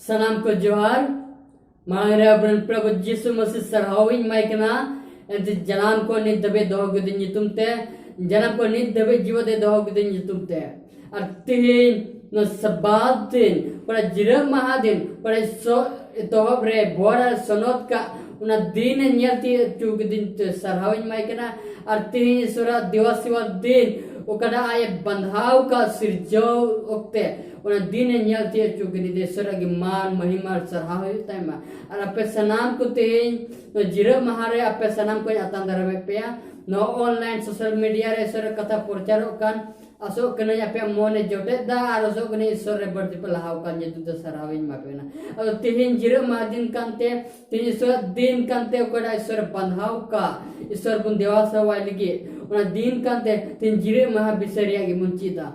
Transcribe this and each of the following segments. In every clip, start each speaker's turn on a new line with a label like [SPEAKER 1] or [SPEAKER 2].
[SPEAKER 1] सनाम को जोहार मांगरे अपन प्रभु यीशु मसीह सरहाविन माइकना एंते जनाम को नित दबे दोह गुदिन युतुमते जनाम को नित दबे जीवते दोह गुदिन युतुमते अर्तिन न सबादिन पर जिरम महादिन पर सो तोहब्रे बोरा सनोत का उना दिन नियति चुगदिन सरहाविन माइकना अर्तिन सुरा दिवसिवा दिन ओकरा आये बंधाव का सिरजो ओक्ते उन दिन नियति चुगनि दे सरगी मान महिमा सरहाव ताइमा और अपे सनाम को तेन न जिरम महारे अपे सनाम को अतंदर में पे न ऑनलाइन सोशल मीडिया रे सर कथा प्रचार कान असो कने अपे मोने जोटे दा और असो कने ईश्वर रे बर्ति पे लहाव कान जे दुद सरहाविन मापेना और तिहिन जिरम महादिन कांते तिन ईश्वर दिन कांते ओकरा ईश्वर बंधाव का ईश्वर गुण देवास वालिगे उन दिन कांते तिन जिरम महा बिसरिया की मुंचिदा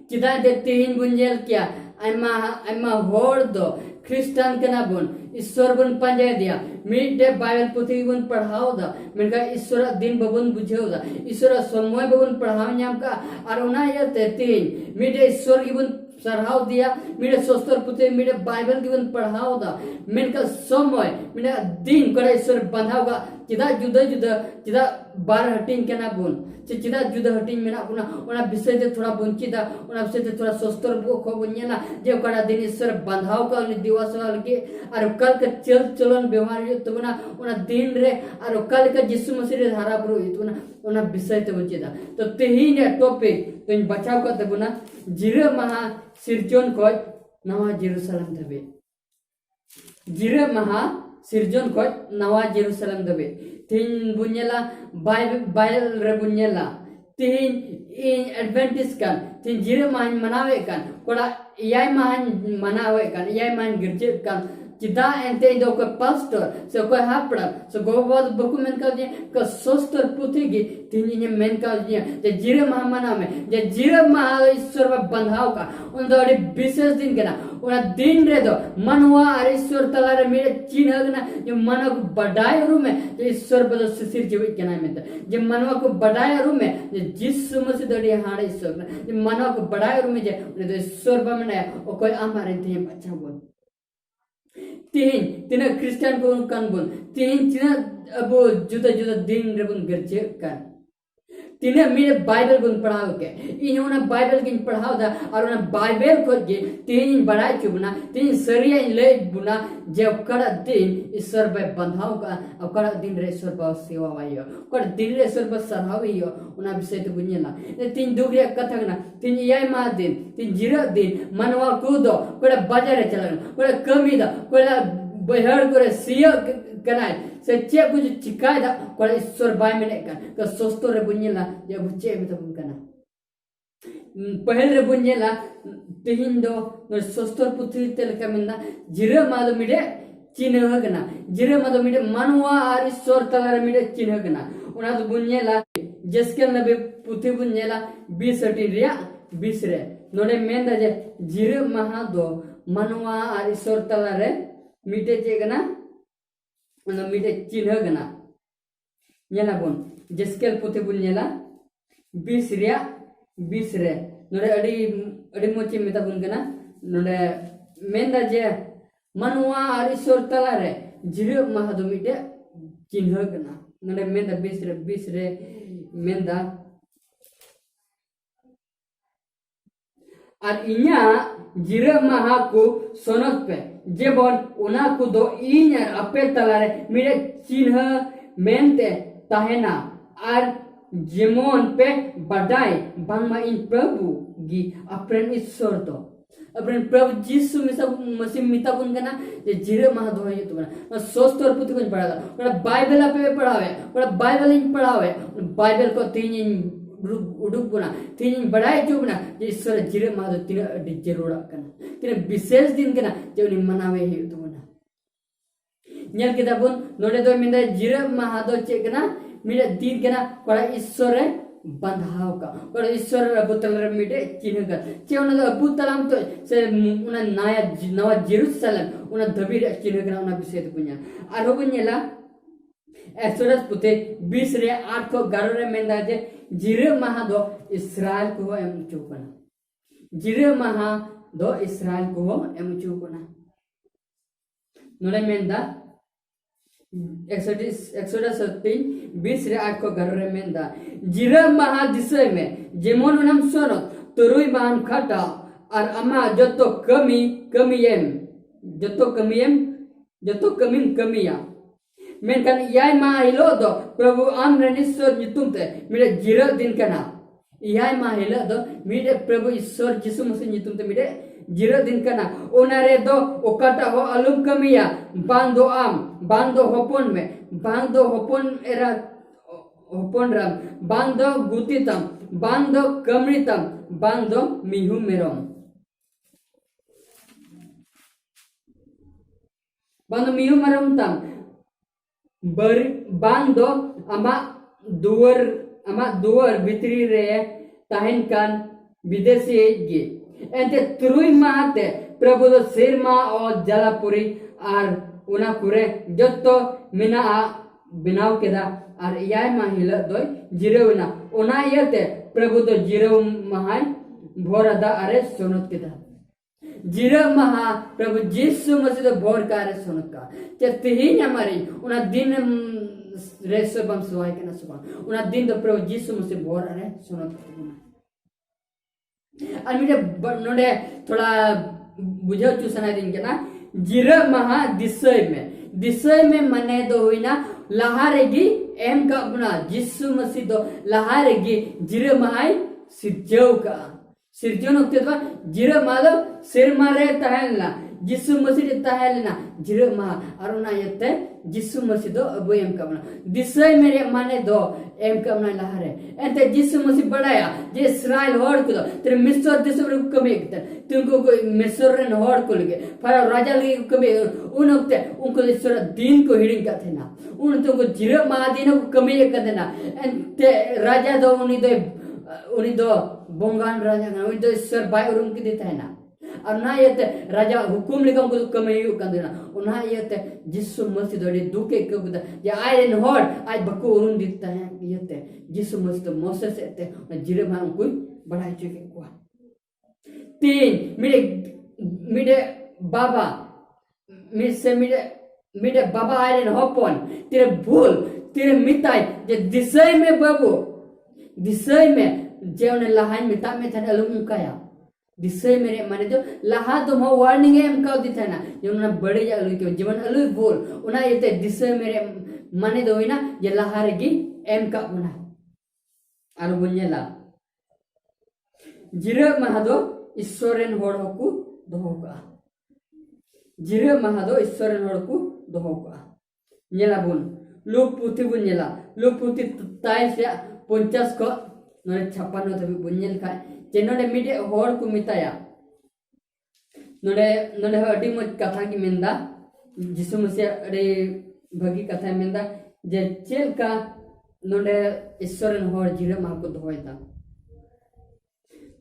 [SPEAKER 1] चिदा दे तिहिन बुंजेल क्या आइमा होड़ दो क्रिस्टान कना बुन ईश्वर बुन पंजे दिया मिड डे बाइबल पुथी बुन पढ़ाओ दा मेनका ईश्वर दिन बबुन बुझेओ दा ईश्वर समय बबुन पढ़ाओ न्याम का और उना ये तीन मिड डे ईश्वर की बुन सरहाव दिया मिडे सोस्तर पुथे मिडे बाइबल की बुन पढ़ाओ दा मेनका समय मिडे दिन कड़ा ईश्वर बंधाओगा चिदा जुदा जुदा चिदा बार हटिंग कना बुन चिदा जुदा हटिंग मेना पुना उना विषय ते थोड़ा बुंचिदा उना विषय ते थोड़ा सोस्तर बो खो बुन्यना जे कड़ा दिन ईश्वर बंधाव का उन दिवस वाल के और कल के चल चलन व्यवहार यो तो उना दिन रे और कल के यीशु मसीह रे धारा ब्रो तो उना विषय ते बुंचिदा तो तेही ने टॉपिक तो इन बचाव का ते बुना जिरे महा सिरजोन को नवा जेरूसलम दबे जिरे महा सिरजोन को नवा जेरूसलम दबे तीन बुन्यला बाइबल रे बुन्यला तीन इन एडवेंटिस्ट कान तीन जिरे महान मनावे कान कोड़ा याय महान मनावे कान याय महान गिरजे कान चिदा एंते दो को पास्टर सो को हापड़ा सो गोवाद बकु मेन का जे को सोस्तर पुथेगी तीन ने मेन का जे जिरे महा मनावे जे जिरे महा ईश्वर बा बंधाव का उन दो विशेष दिन केना उना दिन रे दो मनवा और ईश्वर तला रे मेरे चिन्ह ना जो मन को बढ़ाए रूम में जो ईश्वर बदो सिर जीवित केना में जे मनवा को बढ़ाए रूम में जे जिस मसीह दड़ी हाड़े ईश्वर जे मनवा को बढ़ाए रूम में जे ईश्वर बा मने ओ कोई हमारे थे अच्छा बोल तीन क्रिश्चियन को कान बोल तीन अब जुदा जुदा दिन रे बन गरजे कान तीन मेरे बाइबल गुन पढ़ाओ के इन्होंने बाइबल किन पढ़ाओ दा और उन्हें बाइबल को जे तीन बढ़ाई चुबना तीन सरिया ले बुना जे कड़ा दिन ईश्वर बे बंधाओ का और कड़ा दिन रे ईश्वर बा सेवा वायो कड़ा दिन रे ईश्वर बा सरहावियो उन्हें विषय तो बुझेला तीन दुगरिया कथा ना तीन याय मा दिन तीन जिरा दिन मनवा कूदो कड़ा बाजार चलना कड़ा कमी दा कड़ा बहर करे सिया कनाय सच्चे कुछ चिकाय दा कड़ा ईश्वर बाय में का का सोस्तो रे बुझेला जे बुचे में तो कना पहल रे बुझेला तीन दो न सोस्तो पुथी तेल का मिंदा जिरा मादो मिडे चिन्ह गना जिरे मदो मिडे मनवा और ईश्वर तला रे मिडे चिन्ह गना उना तो बुझेला जसके नबे पुथी बुझेला 20 रिया 20 रे नोडे मेंदा जे जिरे महा दो मनवा और ईश्वर तला रे मिटे जे गना उना मिटे चिन्ह गना नेला बोन जसकेल पुथे बुझेला 20 रिया 20 रे नोडे अडी मोची मेता बुन गना नोडे मेंदा जे मनवा और ईश्वर तला रे जिरे महा दो मिटे चिन्ह गना नोडे मेंदा 20 रे मेंदा और इन्या जिरे महा को सोनत पे जेबन उना को दो इन अपे तलारे मेरे चिन्ह मेंते ताहेना और जेमोन पे बढ़ाई बनमा इन प्रभु गी अपने ईश्वर तो अपने प्रभु यीशु मसीह मिता बुन गना जे जिरे महा दो ये तो बना सोस्तर पुति कुछ पढ़ा बड़ा बाइबल पे पढ़ावे बड़ा बाइबल इन पढ़ावे बाइबल को तीन उडुक बुना तीन बढ़ाई जो बना जे ईश्वर जिरे महा दो तीन जरूर कना तीन विशेष दिन कना जे उनी मनावे ही तो बना नेल के दाबुन नोडे दो मिंदा जिरे महा दो चे कना मिले दिन कना कोड़ा ईश्वर बंधाव का और ईश्वर अबुतल रे मिटे चिन्ह का चे उना अबुतलम तो से उना नवा जेरूसलम उना दबीर चिन्ह का उना विषय तो पुnya आरो बुनेला एक्सोडस पुते 20 रे 8 को 11 रे मेंदा जे जिरे महा दो इस्राएल को एम चुपना जिरे महा दो इसराइल को एमचू कोना नोले मेंदा एक्सोडस 3:20 रे 8 को घर रे मेंदा जिरा महा दिसय में जेमन उनम सोनो तुरुई मान खटा और अमा जतो कमियम जतो कमिन कमिया मेनकान याय मा हिलो दो प्रभु आम रे ईश्वर नितुम ते मिले जिरा दिन कना याय मा हिलो दो मिले प्रभु ईश्वर यीशु मसीह नितुम ते मिले जिरा दिन कना ओनारे दो ओकाटा हो अलुम कमिया बांधो आम बांधो होपन एरा होपन राम बांधो गुतितम बांधो कमरितम बांधो मिहु मेरम बांधो मिहु मेरम तम बांधो अमा दुवर भितरी रे ताहिन कान विदेशी गे एंते तुरुई माते प्रभु दो सिरमा और जलापुरी और उना कुरे जत्तो मिना बिनाव केदा और याय मा हिला दोय जिरेवना उना यते प्रभु दो जिरेव महाय भोरदा अरे सोनत केदा जिरेव महा प्रभु यीशु मसीह दो भोर का अरे सोनत का चतिही हमारी उना दिन रेसो बम सुवाय के ना सुबह उना दिन दो प्रभु यीशु मसीह भोर अरे सोनत केदा और मुझे नोडे थोड़ा बुझो चूसना दिन के ना जिरा महा दिसय में मने दो हुई ना लहारेगी एम का अपना यीशु मसीह दो लहारेगी जिरा महाय सिरजो का सिरजो नोकते तो जिरा मालो सिर मारे तहलना यीशु मसीह तहलना जिरा महा अरुणा यते यीशु मसीह दो अब एम का अपना दिसय मेरे माने दो एम का अपना लहारे एंते यीशु मसीह बढ़ाया जे इस्राएल होड़ को तेरे मिस्र देश में कमी तुमको मिस्र रे होड़ को लगे पर राजा लगे कमी उन वक्त उनको ईश्वर दिन को हिडिंग का थे ना उन तुमको जिरा महादीन को कमी कर देना एंते राजा दो उनी दो बोंगान राजा ना उनी दो ईश्वर बाय उरुम की देता है ना और ना ये राजा हुकुम लेकर उनको कमी कर देना उन्हें ये यीशु मसीह दो दुखे को ये आए होड़ आज बको उरुम देता है ये यीशु मसीह तो मोसे से जिरे में उनको बढ़ाई चुके को 3 मेरे बाबा मेरे बाबा आए होपन तेरे भूल तेरे मिताई जे दिसय में बाबू दिसय में जेवने लहाई मिता में था अलुम काया दिसय मेरे माने जो लहा तो mo warning em kau di thana jona bade ja alu ke जीवन अलु बोल उना येते दिसय मेरे माने दो ना ये लहा रेगी em का उना आरो बुन्यला जिरे महादो ईश्वरेन होड़ होकु दोहोका जिरे महादो ईश्वरेन होड़ को दोहोका नेला बुन लोक पुथि बुन नेला लोक पुथि 23:50 को नरे 56 तभी बुन्यल का जेनोडे मिडे होड़ को मिताया नोडे अडी मज कथा की मेंदा यीशु मसीह अरे भगी कथा मेंदा जे चेल का नोडे ईश्वरन होड़ जिरे मा को दोयता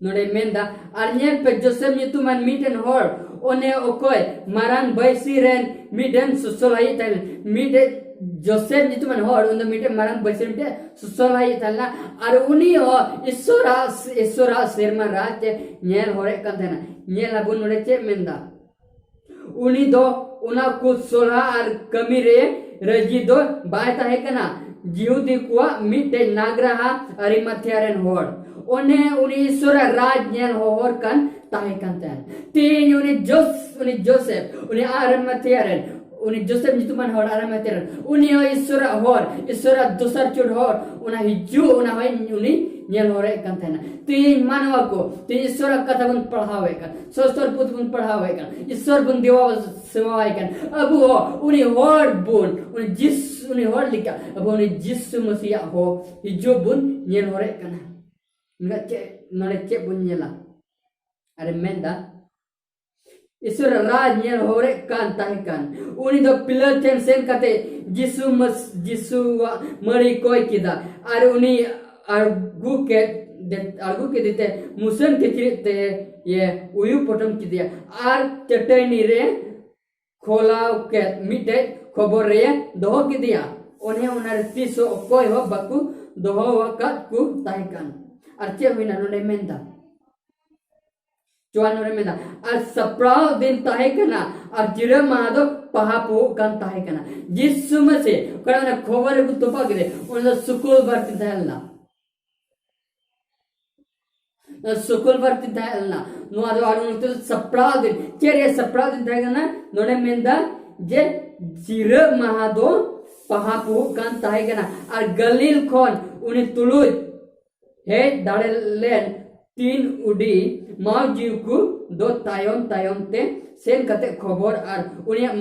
[SPEAKER 1] नोडे मेंदा आरनेल पे जोसेफ नितुमान मिटेन होड़ ओने ओकोय मारान बैसी रेन मिडेन सुसोलाई तल मिडे जोसेफ नितुमान होड़ उन मिटे मारान बैसी मिटे सुसोलाई तलना और उनी हो ईश्वरा शर्मा रात नेल होरे कंदेना नेल अबुन नोडे चे मेंदा उनी दो उना कुछ सोला और कमी रे रजी दो बायता है कना जिहुदी कुआ मिटे नागराहा अरिमथ्यारेन होड़ ओने उनी ईश्वर राज नेल होर कन ताहे कंतेन तीन उनी जोसेफ उनी अरिमथ्यारेन उनी जोसेफ नितुमान होड़ अरिमथ्यारेन उनी ईश्वर दूसर चुड़ होड़ उना हिजू उना होय उनी नेल होरे कंतेन तीन मानव को तीन ईश्वर कथा बन पढ़ावे कन सोस्तर पुत बन पढ़ावे कन ईश्वर बन देवा सेवाए कन अब हो उनी होड़ बुन उनी होड़ लिखा अब उनी यीशु मसीह हो हिजू बुन नेल होरे कन नोडे चे बुन्यला अरे मेंदा ईश्वर राज नेल होरे कान ताहे कान उनी दो पिलर चेन सेन कते यीशु मरी कोई किदा अरे उनी अर्गु के देते मुसन के ये उयु पटम की दिया आर चटनी रे खोलाव के मिटे खबर रे दोहो की दिया ओने उनार तीसो कोई हो बकु दोहो वकत कु ताहे कान अर्चे हुई ना नोडे मेंदा cuan ore menda ar saprau din tahe kana ar jira mahado pahapu kan tahe kana jisu mase kana khobar ku topa gide ona sukul barti thalna sukul barti thalna no ado arun tu saprau din chere saprau din tahe kana nore menda je jira mahado pahapu kan tahe kana ar galil khon uni tuluj he dalelen तीन उडी माव जीव को दो तायम तायम ते सेन कते खबर are उनिया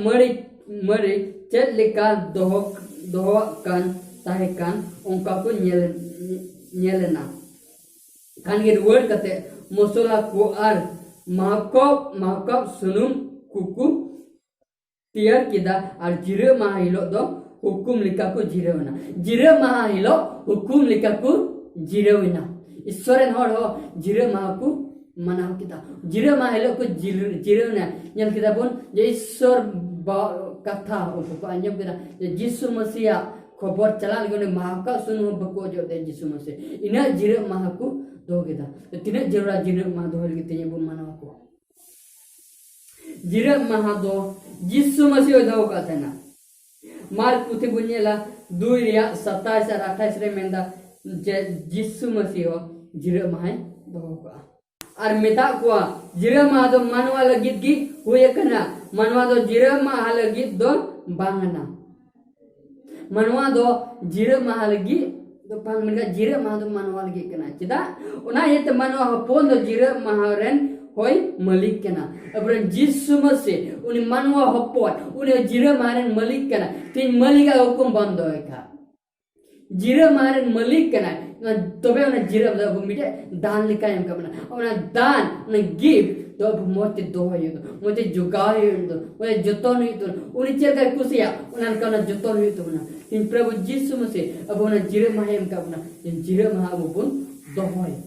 [SPEAKER 1] मरी चेत लेका दोह कान ताहे कान उनका को नेलना कान गे वर्ड कते मसला को आर माहकप सुनुम कुकु तियार किदा आर जिरे माहिलो दो हुकुम लिका को जिरेवना जिरे माहिलो हुकुम लिका को जिरेवना ईश्वरन हर हो जिरे माह को मनाव किता जिरे माह हेलो को जिरे ने नेल किता बोन जे ईश्वर कथा को अंजम किता जे यीशु मसीह खबर चला लगने माह का सुनो बको जो दे यीशु मसीह इना जिरे माह को दो किता तो तिने जरूरा जिरे माह दो हेल किते बोन मनाव को जिरे माह दो यीशु मसीह दो का था ना मार्क पुथि बुनेला 2 रिया 27 और 28 रे मेंदा जे यीशु मसीह जिरे माहे दोगा और मेता को जिरे मा दो मानवा लगित की हुए कना मानवा दो जिरे मा लगित दो बांगना मानवा दो जिरे मा लगित दो बांगना जिरे मा दो मानवा लगित कना चिदा ओना ये त मानवा हपोन दो जिरे मा रेन होय मालिक कना अब यीशु मसीह उनी मानवा हपोन उनी जिरे मा रेन मालिक कना तीन मालिक का हुकुम बंद होय का जिरे मारे मलिक कना तबे उन्हें जिरे मतलब मिटे दान लिखा है हमका बना उन्हें दान उन्हें गिफ्ट तो अब मोते दो है तो मोते जुगाव है तो मोते जुतो नहीं तो उन्हें चल कर कुसिया उन्हें कहना जुतो नहीं तो बना इन प्रभु यीशु मसीह अब उन्हें जिरे माहे हमका बना इन जिरे माह अब बुन दो है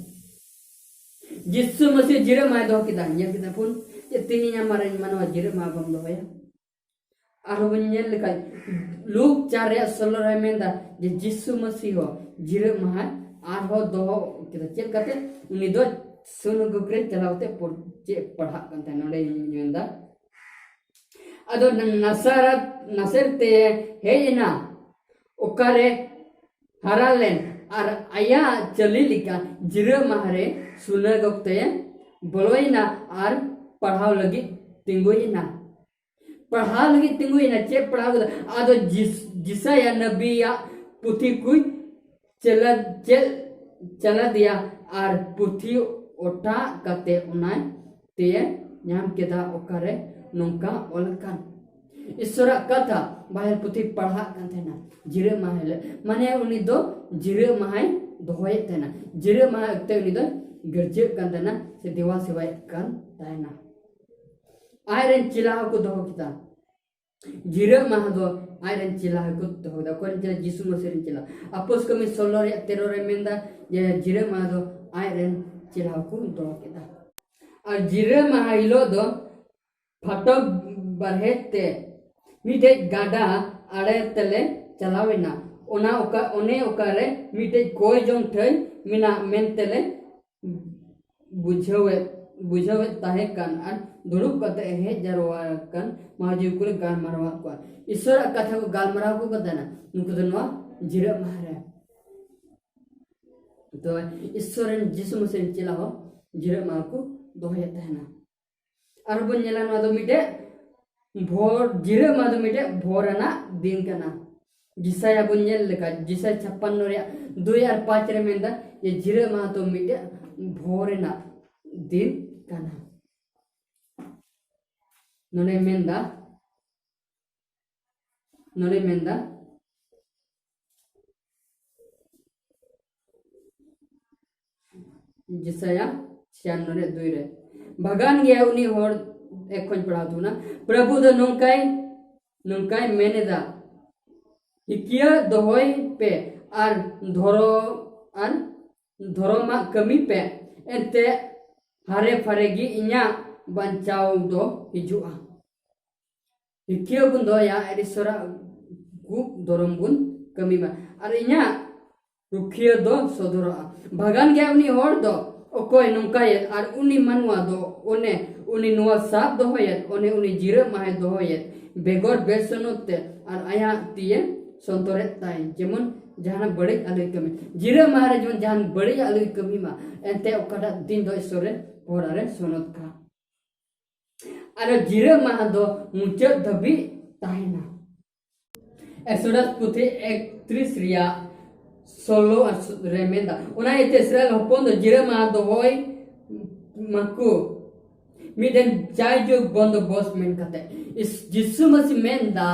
[SPEAKER 1] यीशु मसीह जिरे माहे दो किताब ये किताब बुन ये तीन हमारे मानव जिरे माह बम दो है आरोपन्य लिखा लूक 4:16 रे मेंदा जे यीशु मसीह हो जिरे माह आरो दो किता चेक करते उनी दो सुनो गुग्रे चलावते चे पढ़ा कंते नोडे मेंदा अदो नसरते हेना ओकारे हरालेन आर आया चली लिका जिरे माहरे सुनो गुक्ते बोलोइना आर पढ़ाव लगी तिंगोइना पढ़ा लगी तिंगु ina cek पढ़ा आदो जिसा या नबी या पुथी कुछ चला दिया आर पुथी ओटा कते उनाय ते नाम केदा ओकारे नोंका ओलकान ईश्वर कथा बाहर पुथी पढ़ा कंते ना जिरे माहले माने उनी दो जिरे माहे दोहे तेना जिरे माह ते उनी दो गर्जे कंते ना से देवा सेवाय kan तायना आयरन चिला को दो किता जिरे माह दो आयरन चिला को दो दा कोन चिला यीशु मसीह चिला अपोस कमी 16 या 13 रे मेंदा ये जिरे माह दो आयरन चिला को दो किता और जिरे माह हिलो दो फटो बरहेते मिटे गाडा आड़े तले चलावेना ओना ओका ओने ओकारे मिटे कोई जों थई मिना मेन तले बुझावे ताहे कान आर दुरुप कते हे जरवा कान महाजीव कुल गान मारवा को ईश्वर कथा को गाल मारवा को कदना नुक दनवा जिरे मारे तो ईश्वरन यीशु मसीह चिला हो जिरे मार को दोहे तहना आर बन नेला न दो मिटे भोर जिरे मा दो मिटे भोरना दिन कना जिसाया बुन्यल लेका जिसा 56 रे 2 और 5 रे मेंदा ये जिरे मा तो मिटे भोरना दिन kana none menda जिसया 96 रे 2 रे भगवान गया उनी होर एक खोज पढ़ा तू ना प्रभु द नंकाई मेनेदा इकिया दोहोय पे आर धोरोमा कमी पे एते हारे फरेगी इन्या बंचाव दो हिजुआ इकिया बुन दो या एरिसरा गु धोरम बुन कमी बा और इन्या रुखिया दो सदरा भगवान गया उनी होर दो okoy nungkayet ar uni manwa do uni nuwa sab dohoyet uni jira mahe dohoyet begor besonote ar aya tiye sontoret tay jemon jahan bade alui kami jira mahare jemon jahan bade alui kami ma ente okada din do isore porare sonot ka ar jira maha do munchat dhabi tahena Exodus puthi 31 ria solo remenda una ite Israel hopon do jira maha do hoy maku miden jayjuk bondo bos men kate is jisu masi menda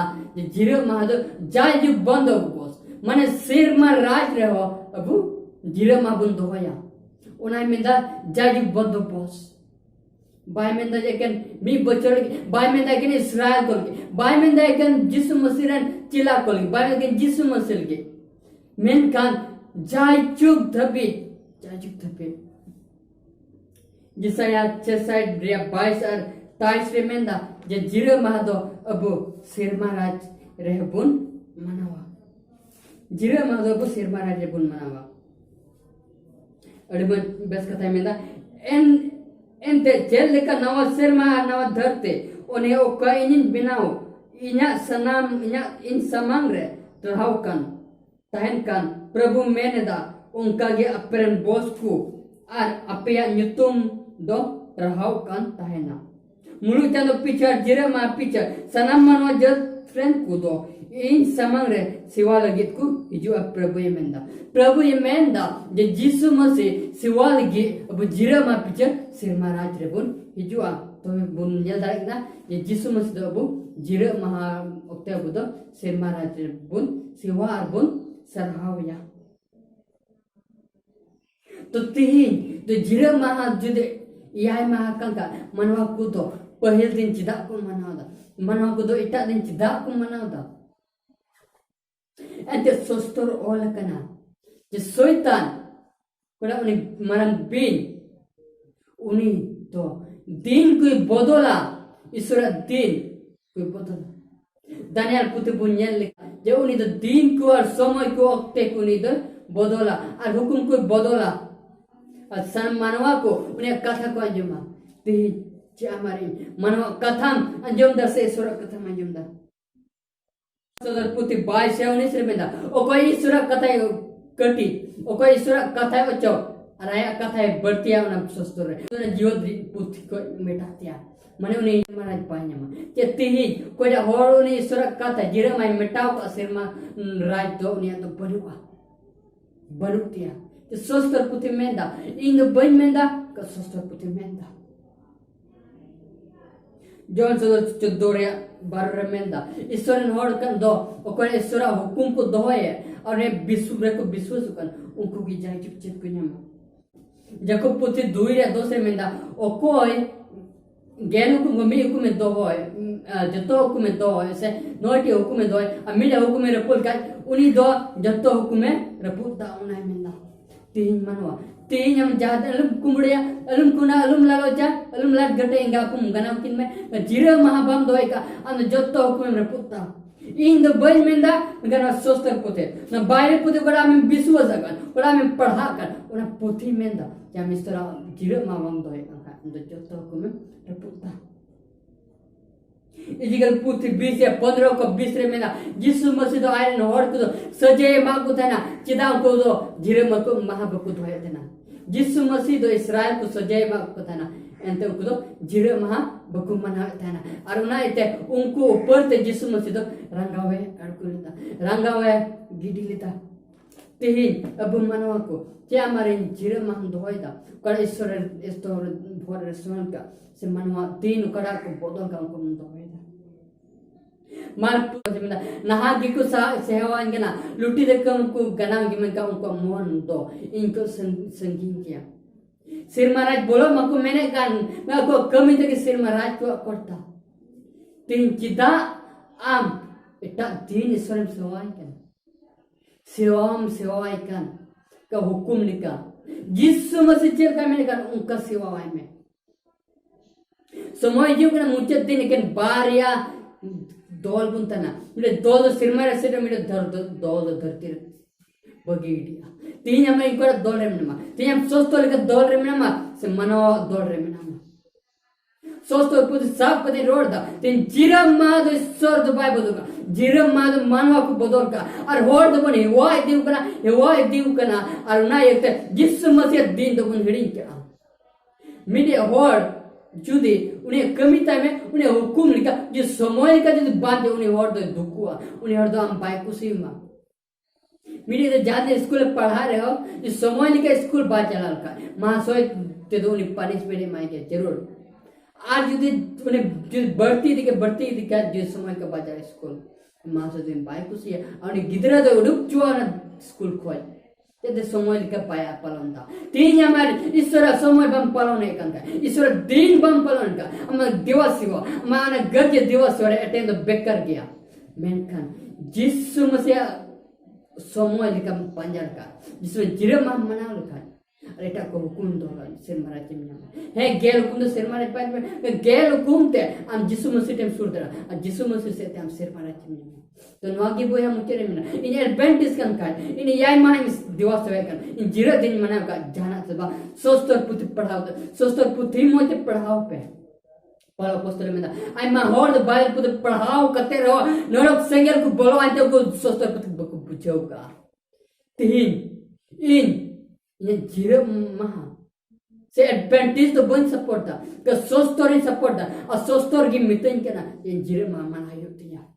[SPEAKER 1] jira maha do jayjuk bondo bos mane sir ma raj reho abu jira maha bondo hoya una menda jayjuk bondo bos By menda again me butcher by menda again Israel kolge by menda again jisu masiran chila kolge by again jisu masilge men kan jayjuk dhabi jisaya cheside ria 22 ar 23 remenda je jira mahado abu sirmaraj rehbun manawa jira mahado abu sirmaraj rehbun manawa adibun bes kata menda ente jel leka nawa sirma nawa dharte one oka inin binao inya sanam inya in samangre terhaukan tahenkan prabhu meneda unka ge apren bosku ar apya nyutum do terhaukan tahena mulu chando pichar jira ma pichar sanam manwa jel friend kudo in samangre siwa lagit ku hiju prabhu yemenda je jisu mase siwa lagi abu jira ma pichar sirma raj rebun hiju to bun nyal darik na je jisu mase do abu jira maha okte abu do sirma raj rebun siwa arbun sarhawya to tihin to jira maha jude yai maha kanka manwa ku to pahil din chida ku manwa ku do ita din chida ku manawda ante sostor ola kana je soitan kora uni maram bin uni to din kui bodola isura din kui bodola Daniel puti bunyel je uni do din ku ar somoy ku okte kuni do bodola ar hukum ku bodola ar san manwa ko uni katha ko anjuma ti je amari manwa katham anjum dar se isura katham anjum dar Sodar puti 22 remenda okoy isura katha kati okoy isura katha ocho araya katha bertia una sostore tuna jiot puti ko metatia mane uni maraj panyama chetihi koida hor uni isura katha jira mai metaw ka sirma raj do uni to barutia te sostor puti menda indo ban menda ka sostor puti menda John sodor chodoria bar remenda isoren hor kan do okoy isura hukum ko doye और ये विश्व को विश्वास कर उनको की जाए chip को nyama Jacob puti duire dose menda okoy genu ko gomi ko me do hoy jato ko me do hoy se noiti ko me do hoy amile ko me report ka uni do jato ko me report da unai menda tin manwa tin yam jad alum kumbudia alum kuna alum laloja alum lat gate inga kum ganam kin me jira mahabam do ka and jato ko me report da in the boy menda gana soster pote na baire pote bada me biswas akan bada me padha kan ona pothi menda ya mistera jira mawam doy ka and jotto ko me reputa ijigal pothi 20 ya 15 ko 20 menda jisu masido iron hor ko saje ma ko thana chida ko do jira ma ko mahabaku doy thana jisu masido israel ko saje ma ko thana ente uko jira maha baku mana thana aruna ite unku upar te jisu masido rangawe arkulita rangawe gidilita tihin abu manwa ko che amare jira mahan doida kara isore istor for restaurant ka se manwa tin kara ko bodon ka ko doida mar jemna naha giku sa sewa ngena luti de kam ko gana gimen ka ko mon do inko sangin kiya सिर महाराज बोलो मको मैंने कान मैं को कमी तक सिर महाराज को करता तीन चिदा आम इतना दिन ईश्वर सेवाई kan का हुकुम निका जिस मसीह चल का मैंने कान उनका सेवाई में समय जो कना मुझे दिन kan बारिया दोल बुनता ना मेरे दोल सिर महाराज से मेरे दर्द दोल धरती bagi dia tinya mai ko dol rem nama tinya sosto le dol rem nama se mano dol rem nama sosto put sab pati road da tin jiram ma do sor do bai bodoka jiram ma do manwa ko bodolka ar hor do bani wai diu kana ar na ekte jisu masih din do bun hidin kya media hor जुदी उन्हें कमी time में उन्हें हुकुम लिखा जो समय का जो बात है उन्हें और दो दुखुआ उन्हें और दो हम बाइक कुछ मां मेरे तो जाते स्कूल पढ़ा रहे हो जो समय लिखा स्कूल बात चला का मां सोए ते दो उन्हें पनिशमेंट माई के जरूर आज जुदी उन्हें जो बढ़ती थी क्या जो समय का बात चला स्कूल मां सोए दिन बाइक कुछ है और गिदरा तो उड़ुक चुआ ना स्कूल खोल ते समय लिखा पाया पालन था तीन हमारे ईश्वर समय बम पालन एक अंका ईश्वर दिन बम पालन का हम दिवस हो हमारा गज दिवस हो रहे अटेंड बेकर गया मेनखान जिसु मसे समय लिखा पंजर का जिसमें जिरम हम मना लिखा अरे टा को हुकुम दो सिर मारा चिमना है गेल हुकुम तो सिर मारा पास में गेल हुकुम ते हम जिसु मसीह टेम सुर दरा जिसु मसीह से हम सिर मारा चिमना तो नवागी बोया मुझे मिला इन एडवेंटिस kan kan ini yai mana दिवस है kan इन जिरा दिन मना का जाना सब सोस्तर पुत्र पढ़ाओ सोस्तर पुत्री मोते पढ़ाओ पे पढ़ाओ पोस्टर में आई मा होल्ड बाइबल पुत्र पढ़ाओ करते रहो नरक संगल को बोलो आते को सोस्तर पुत्र को पूछोगा तीन इन ये जिरा महा से एडवेंटिस तो बन सपोर्ट था का सोस्तर सपोर्ट था और सोस्तर की मीटिंग के ना ये जिरा महा होती है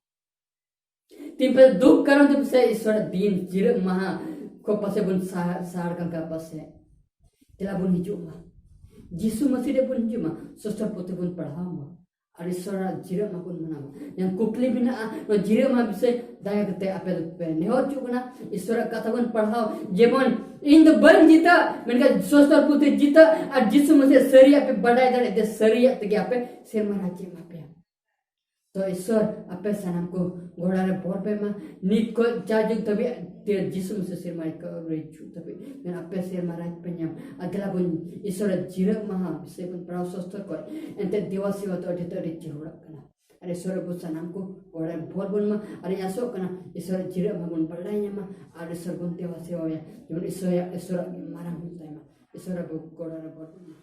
[SPEAKER 1] तीन पर दुख करो तो से ईश्वर दिन जिर महा को पसे बुन सार का पसे तेला बुन हिजुमा जिसु मसीह बुन हिजुमा सोस्टर पुत्र बुन पढ़ामा और ईश्वर जिर मा बुन मनामा yang कुपली बिना no जिर मा से दया करते आपे पे नेहो चुकना ईश्वर कथा बुन पढ़ाओ जेबन इन द बन जीता मेनका सोस्टर पुत्र जीता और जिसु मसीह सरिया पे बढ़ाई दे दे सरिया तके आपे सिर मारा जी मा पे तो ईश्वर अपने सनम को घोड़ा रे बोर पे में नीत को चार्ज तभी तेरे जिसु मुझसे सिर मार कर रही छू तभी मैं अपने सिर मारा पे न्याम अगला बुन ईश्वर जिरक महा से बुन प्राउसस्तर को एंते दिवासी हो तो अठे जिहुड़ा कना अरे ईश्वर बुन सनम को घोड़ा बोर बुन में अरे यासो कना ईश्वर जिरक महा बुन पढ़ाई न्यामा अरे ईश्वर बुन दिवासी हो या जो ईश्वर मारा बुन ताई मा ईश्वर बुन घोड़ा रे बोर